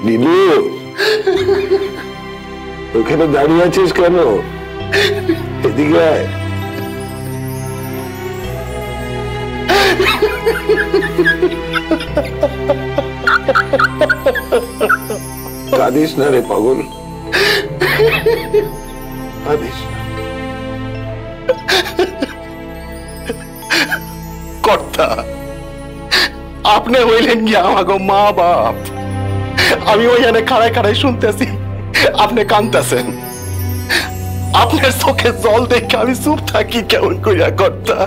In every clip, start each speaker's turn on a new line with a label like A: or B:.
A: নীলু, ওখানে দাঁড়িয়ে আছিস কেন? এদিকে আয়। কাঁদিস না রে পাগল, কাঁদিস না।
B: কর্তা, আপনি হইলেন কি আমাকে মা বাপ? আমি ওইখানে খাড়ায় খাড়ায় শুনতেছি, আপনি কাঁদতেছেন। আপনার চোখে জল দেখে আমি চুপ থাকি কেমন কইরা কর্তা?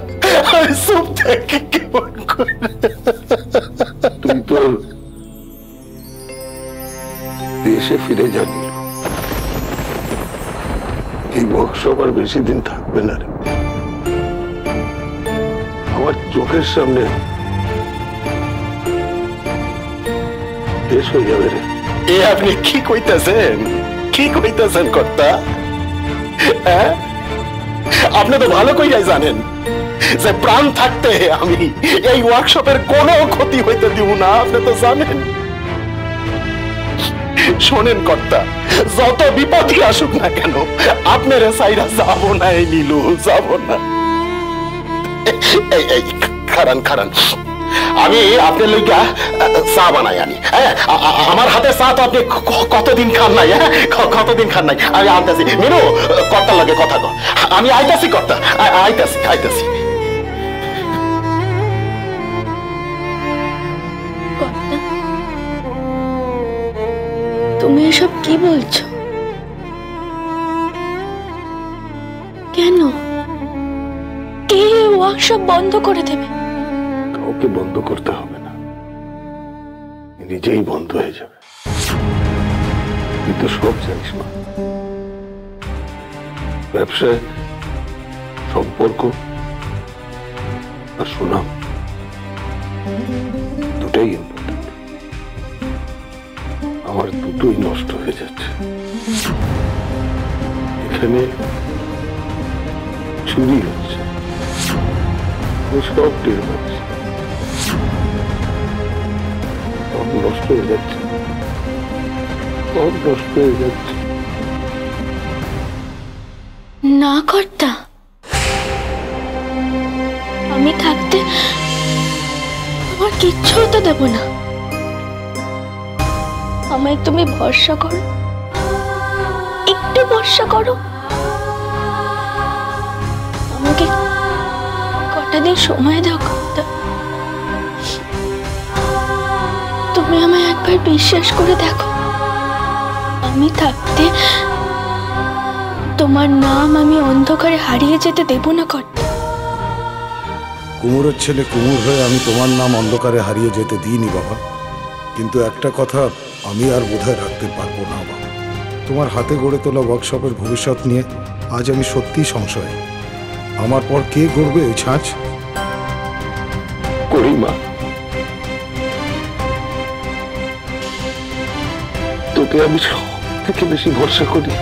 B: আমি চুপ থাকি কেমন করে?
A: তুই তো দেশে ফিরে জানি, এই ওয়ার্কশপ আর বেশি দিন থাকবে না রে। আমার চোখের সামনে শেষ হয়ে যাবে রে।
B: এ আপনি কি কইতেছেন? কি কইতেছেন কর্তা? হ্যাঁ, আপনি তো ভালো কইরাই জানেন যে প্রাণ থাকতে আমি এই ওয়ার্কশপের কোনো ক্ষতি হইতে দিব না। আপনি তো জানেন। শোনেন কর্তা, যত বিপদই আসুক না কেন, আপনার সাইরা যাব না। এই নীলু, যাব না। এই খারান খারান, আমি আপনার লইগা চা বানাই আনি। আমার হাতে চা তো আপনি কতদিন খান নাই। হ্যাঁ, কতদিন খান নাই। আমি আনতেছি। মিনু, কর্তার লাগে কথা কর। আমি আইতাছি কর্তা, আইতাছি আইতাছি।
C: তুমি এসব কি বলছো? কেন? কে ওয়ার্কশপ বন্ধ করে দেবে?
A: কাউকে বন্ধ করতে হবে না, নিজেই বন্ধ হয়ে যাবে। তুই তো সব জানিস মা, ব্যবসায় সম্পর্ক আর সুনাম দুটাই ইম্পর্টেন্ট। আমার দুটোই নষ্ট হয়ে যাচ্ছে। এখানে চুরি হচ্ছে, সব টের পাচ্ছি, সব নষ্ট হয়ে যাচ্ছে, সব নষ্ট হয়ে যাচ্ছে।
C: না কর্তা, আমি থাকতে আমার কিচ্ছু হতে দেব না। আমায় তুমি ভরসা করো, একটু ভরসা করো। আমাকে কটা দিন সময় দাও কর্তা। তুমি আমায় একবার বিশ্বাস করে দেখো, আমি থাকতে তোমার নাম আমি অন্ধকারে হারিয়ে যেতে দেব না কর্তা।
D: কুমুরের ছেলে কুমুর হয়ে আমি তোমার নাম অন্ধকারে হারিয়ে যেতে দিইনি বাবা। কিন্তু একটা কথা আমি আর বোধহয় রাখতে পারবো না বাবা। তোমার হাতে গড়ে তোলা ওয়ার্কশপের ভবিষ্যৎ নিয়ে আজ আমি সত্যিই সংশয়। আমার পর কে গড়বে ওই ছাঁচ?
A: করি মা, তোকে আমি সব থেকে বেশি ভরসা করি।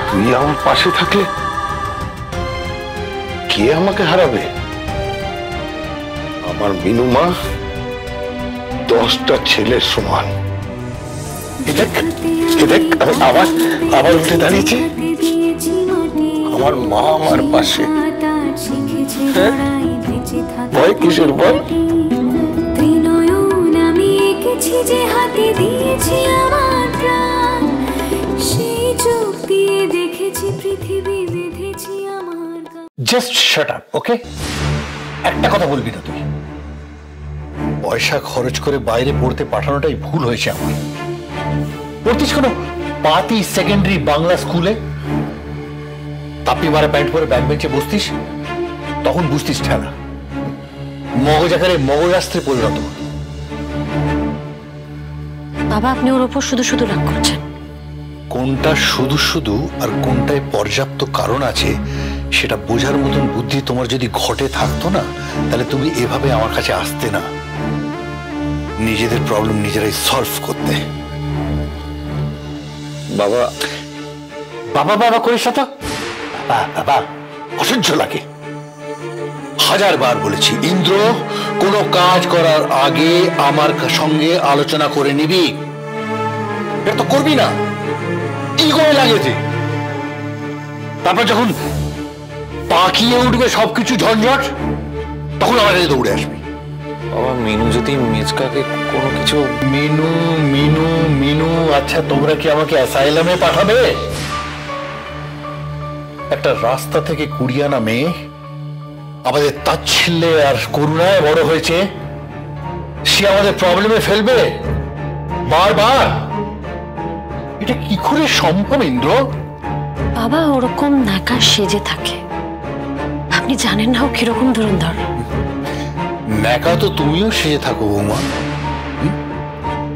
A: তুই আমার পাশে থাকলে কে আমাকে হারাবে? আমার মিনু মা 10টা ছেলের সমান। আবার উঠে দাঁড়িয়েছে আমার মা আমার পাশে। ভয় কিসের বল?
B: জাস্ট শাট আপ, ওকে? একটা কথা বলবি না তুই। পয়সা খরচ করে বাইরে পড়তে পাঠানোটাই ভুল হয়েছে আমার। পড়তিস কোনো পাতি সেকেন্ডারি বাংলা স্কুলে? তাপি মারা প্যান্ট পরে ব্যাক বেঞ্চে বসতিস, তখন বুঝতিস ঠেলা। মগজ আকারে মগজাস্ত্রে পরিণত।
C: বাবা, আপনি ওর ওপর শুধু শুধু রাগ করছেন।
B: কোনটা শুধু শুধু আর কোনটায় পর্যাপ্ত কারণ আছে সেটা বোঝার মতন বুদ্ধি তোমার যদি ঘটে থাকতো না, তাহলে তুমি এভাবে আমার কাছে আসতে না, নিজেদের প্রবলেম নিজেরাই সলভ করতে।
A: বাবা
B: বাবা বাবা করিস না তো। বাবা অসহ্য লাগে। 1000 বার বলেছি ইন্দ্র, কোনো কাজ করার আগে আমার সঙ্গে আলোচনা করে নিবি। এটা তো করবি না, ইগোয় লাগেছে। তারপর যখন পাকিয়ে উঠবে সবকিছু ঝঞ্ঝট, তখন আমার কাছে দৌড়ে আসবি।
E: বাবা মিনু যদি মেজকাকে কোনো কিছু।
B: মিনু মিনু মিনু, আচ্ছা তোমরা কি আমাকে অ্যাসাইলামে পাঠাবে? একটা রাস্তা থেকে কুড়িয়ানা মেয়ে আমাদের তাচ্ছিল্যে আর করুণায় বড় হয়েছে, সে আমাদের প্রবলেমে ফেলবে বারবার? এটা কি করে সম্ভব ইন্দ্র?
F: বাবা ওরকম নাকা সেজে থাকে, আপনি জানেন না ও কিরকম ধুরন্ধর।
B: ন্যাকা তো তুমিও সেজে থাকো বৌমা,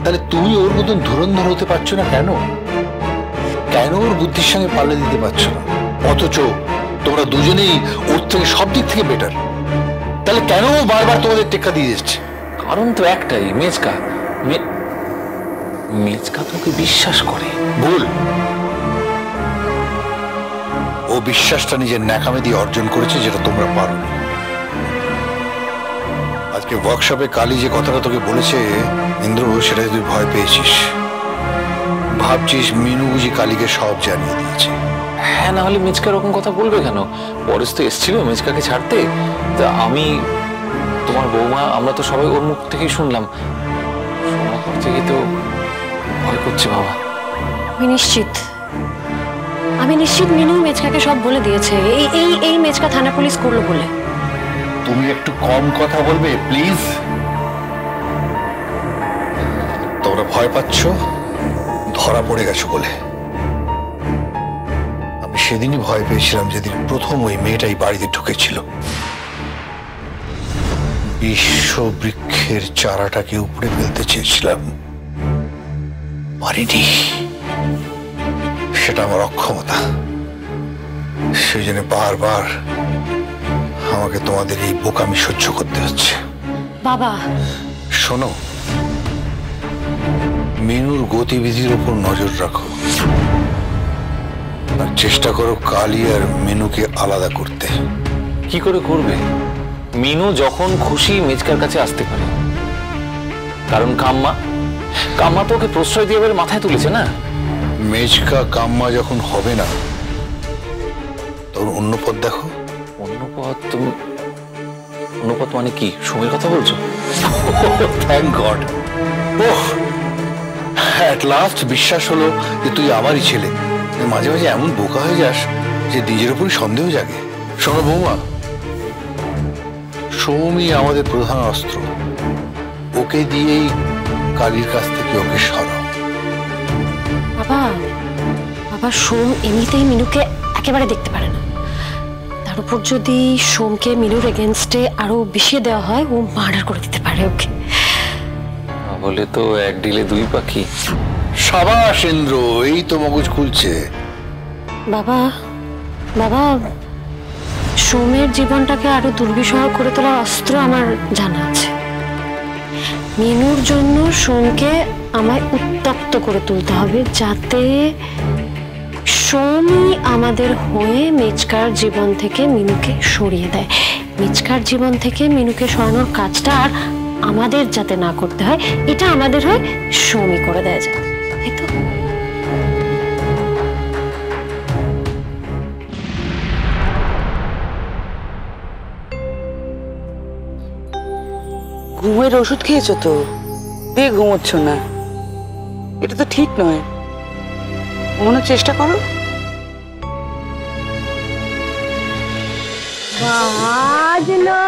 B: তাহলে তুমি ওর মতন ধুরন্ধর হতে পারছো না কেন? কেন ওর বুদ্ধির সঙ্গে পাল্লা দিতে পারছো না? অথচ তোমরা দুজনেই ওর থেকে সব দিক থেকে বেটার, তাহলে কেন ও বারবার তোমাদের টেক্কা দিয়ে যাচ্ছে?
E: কারণ তো একটাই, মেজকা মেজকা তোকে বিশ্বাস করে।
B: ভুল। ও বিশ্বাসটা নিজের ন্যাকামে দিয়ে অর্জন করেছে, যেটা তোমরা পারোনি। আজকে ওয়ার্কশপে কালী যে কথাটা তোকে বলেছে ইন্দ্র, সেটা তুই ভয় পেয়েছিস, ভাবছিস মিনু বুঝি কালীকে সব জানিয়ে দিয়েছে।
E: হ্যাঁ, না হলে মেজকা এরকম কথা বলবে কেন? পরেশ তো এসেছিল মেজকাকে ছাড়তে, তা আমি, তোমার বৌমা, আমরা তো সবাই ওর মুখ থেকেই শুনলাম। শোনার পর থেকে তো ভয় করছে বাবা।
F: আমি নিশ্চিত মিনু মেজকাকে সব বলে দিয়েছে, এই মেজকা থানা পুলিশ করলো বলে।
B: তুমি একটু কম কথা বলবে প্লিজ? তোমরা ভয় পাচ্ছ ধরা পড়ে গেছো বলে। আমি সেদিনই ভয় পেয়েছিলাম যেদিন প্রথম ওই মেয়েটাই বাড়িতে ঢুকেছিল। বিশ্ব বৃক্ষের চারাটাকে উপড়ে ফেলতে চেয়েছিলাম, পারিনি। সেটা আমার অক্ষমতা। সেই জন্য বারবার আমাকে তোমাদের এই বোকামি সহ্য করতে হচ্ছে।
F: বাবা
B: শোনো, মিনুর গতিবিধির উপর নজর রাখো আর চেষ্টা করো কালী আর মিনুকে আলাদা করতে।
E: কি করে করবে? মিনু যখন খুশি মেজকার কাছে আসতে পারে, কারণ কাম্মা তো ওকে প্রশ্রয় দিয়ে এবার মাথায় তুলেছে না।
B: মেজকা কাম্মা যখন হবে না, তখন অন্য পথ দেখো।
E: অন্য পথ মানে কি? সুমের কথা বলছো?
B: Thank god, oh at last বিশ্বাস হলো যে তুই আমারই ছেলে। মাঝে মাঝে এমন বোকা হয়ে যাস যে নিজের উপরই সন্দেহ জাগে। শোনো বৌমা, সৌমি আমাদের প্রধান অস্ত্র, ওকে দিয়েই কালীর কাছ থেকে ওকে সরাও।
F: বাবা সোম এমনিতেই মিনুকে একেবারে দেখতে পারে না, তার উপর যদি সোমকে মিনুর এগেনস্টে আরো বিষিয়ে দেওয়া হয়, ও মার্ডার করে দিতে পারে ওকে।
E: বলে তো এক ডিলে দুই পাখি।
B: সাবাস ইন্দ্র, এই তো মগজ খুলছে।
F: বাবা সোমের জীবনটাকে আরো দুর্বিষহ করে তোলার অস্ত্র আমার জানা আছে। মিনুর জন্য সোমকে আমায় উত্তপ্ত করে তুলতে হবে, যাতে সোমই আমাদের হয়ে মেজকার জীবন থেকে মিনুকে সরিয়ে দেয়। মেজকার জীবন থেকে মিনুকে সরানোর কাজটা আর আমাদের যাতে না করতে হয়, এটা আমাদের হয় সোমই করে দেয় যাতে, তাই তো?
G: ঘুমের ওষুধ খেয়েছো তো? দিয়ে ঘুমোচ্ছ না, এটা তো ঠিক নয়। ঘুমানোর চেষ্টা করো।
C: বাজলো